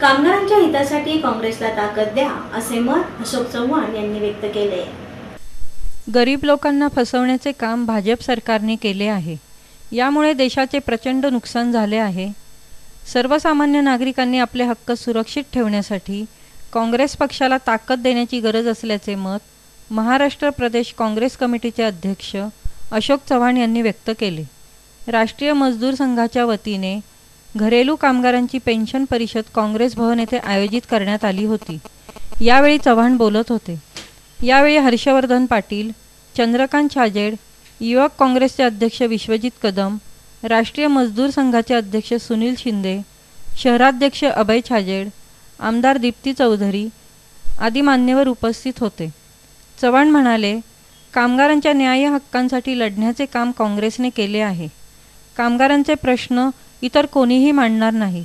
कामगारांच्या हितासाठी काँग्रेसला ताकद द्या असे मत अशोक चव्हाण यांनी व्यक्त केले। गरीब लोकांना फसवण्याचे काम भाजप सरकारने केले आहे। यामुळे देशाचे प्रचंड नुकसान झाले आहे। सर्वसामान्य नागरिकांनी आपले हक्क सुरक्षित ठेवण्यासाठी काँग्रेस पक्षाला ताकद देण्याची गरज असल्याचे मत महाराष्ट्र प्रदेश काँग्रेस कमिटीचे अध्यक्ष अशोक चव्हाण यांनी व्यक्त केले। राष्ट्रीय मजदूर संघाच्या वतीने घरेलू कामगारांची पेन्शन परिषद काँग्रेस भवन येथे आयोजित करण्यात आली होती। यावेळी चव्हाण बोलत होते। यावेळी हर्षवर्धन पाटील, चंद्रकांत छाजेड, युवक काँग्रेसचे अध्यक्ष विश्वजित कदम, राष्ट्रीय मजदूर संघाचे अध्यक्ष सुनील शिंदे, शहराध्यक्ष अभय छाजेड, आमदार दीप्ती चौधरी आदी मान्यवर उपस्थित होते। चव्हाण म्हणाले, कामगारांच्या न्याय हक्कांसाठी लढण्याचे काम काँग्रेसने केले आहे। कामगारांचे प्रश्न इतर कोणीही मांडणार नाही।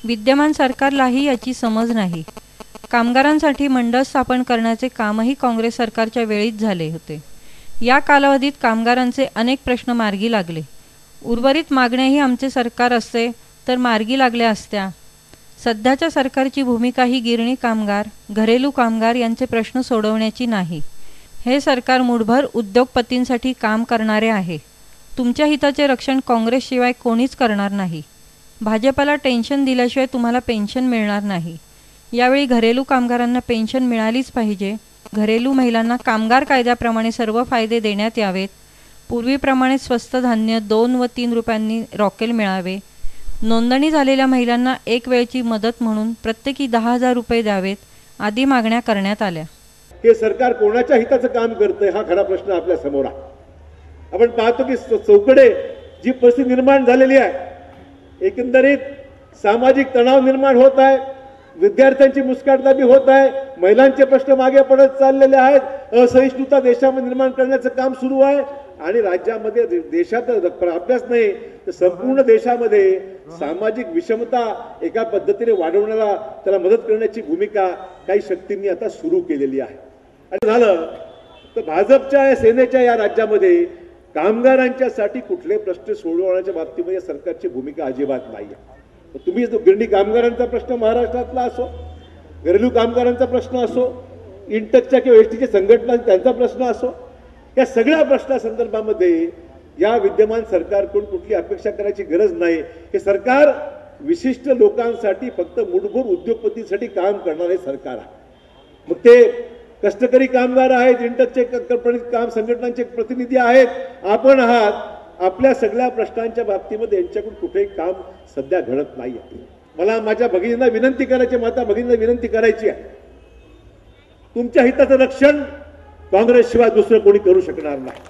विद्यमान सरकारलाही याची समज नाही। कामगारांसाठी मंडळ स्थापन करण्याचे कामही काँग्रेस सरकारच्या वेळीच झाले होते। या कालावधीत कामगारांचे अनेक प्रश्न मार्गी लागले। उर्वरित मागण्याही आमचे सरकार असते तर मार्गी लागल्या असत्या। सध्याच्या सरकारची भूमिका ही गिरणी कामगार, घरेलू कामगार यांचे प्रश्न सोडवण्याची नाही। हे सरकार मूठभर उद्योगपतींसाठी काम करणारे आहे। तुमच्या हिताचे रक्षण काँग्रेसशिवाय कोणीच करणार नाही। भाजपला टेन्शन दिल्याशिवाय तुम्हाला पेन्शन मिळणार नाही। यावेळी घरेलू कामगारांना पेन्शन मिळालीच पाहिजे। घरेलू महिलांना कामगार कायद्याप्रमाणे सर्व फायदे देण्यात यावेत। पूर्वीप्रमाणे स्वस्त धान्य 2 व 3 रुपयांनी रॉकेल मिळावे। नोंदणी झालेल्या महिलांना एक वेळची मदत म्हणून प्रत्येकी 10,000 रुपये द्यावेत आदी मागण्या करण्यात आल्या। हे सरकार कोणाच्या हिताचं काम करतंय हा खरा प्रश्न आपल्या समोर आहे। आपण पाहतो की चौकडे जी परिस्थिती निर्माण झालेली आहे, एकंदरीत सामाजिक तणाव निर्माण होत आहे, विद्यार्थ्यांची मुस्काटदाबी होत आहे, महिलांचे प्रश्न मागे पडत चाललेले आहेत, असहिष्णुता देशामध्ये निर्माण करण्याचं काम सुरू आहे आणि राज्यामध्ये देशात आपल्याच नाही तर संपूर्ण देशामध्ये सामाजिक विषमता एका पद्धतीने वाढवण्याला त्याला मदत करण्याची भूमिका काही शक्तींनी आता सुरू केलेली आहे। आणि झालं तर भाजपच्या सेनेच्या या राज्यामध्ये कामगारांच्यासाठी कुठले प्रश्न सोडवण्याच्या बाबतीमध्ये सरकारची भूमिका अजिबात नाही आहे। तुम्ही गिरणी कामगारांचा प्रश्न महाराष्ट्रातला असो, घरेलू कामगारांचा प्रश्न असो, इंटकच्या किंवा एसटीच्या संघटना त्यांचा प्रश्न असो, या सगळ्या प्रश्नासंदर्भामध्ये या विद्यमान सरकारकडून कुठली अपेक्षा करायची गरज नाही। हे सरकार विशिष्ट लोकांसाठी फक्त मूठभर उद्योगपतींसाठी काम करणारे सरकार आहे। मग ते कष्टकरी कामगार आहेत, इंटकचे काम संघटनांचे प्रतिनिधी आहेत, आपण आहात। आपल्या सगळ्या प्रश्नांच्या बाबतीमध्ये यांच्याकडून कुठेही काम सध्या घडत नाही आहे। मला माझ्या भगिनींना विनंती करायची, माता भगिनींना विनंती करायची आहे, तुमच्या हिताचं रक्षण काँग्रेसशिवाय दुसरं कोणी करू शकणार नाही।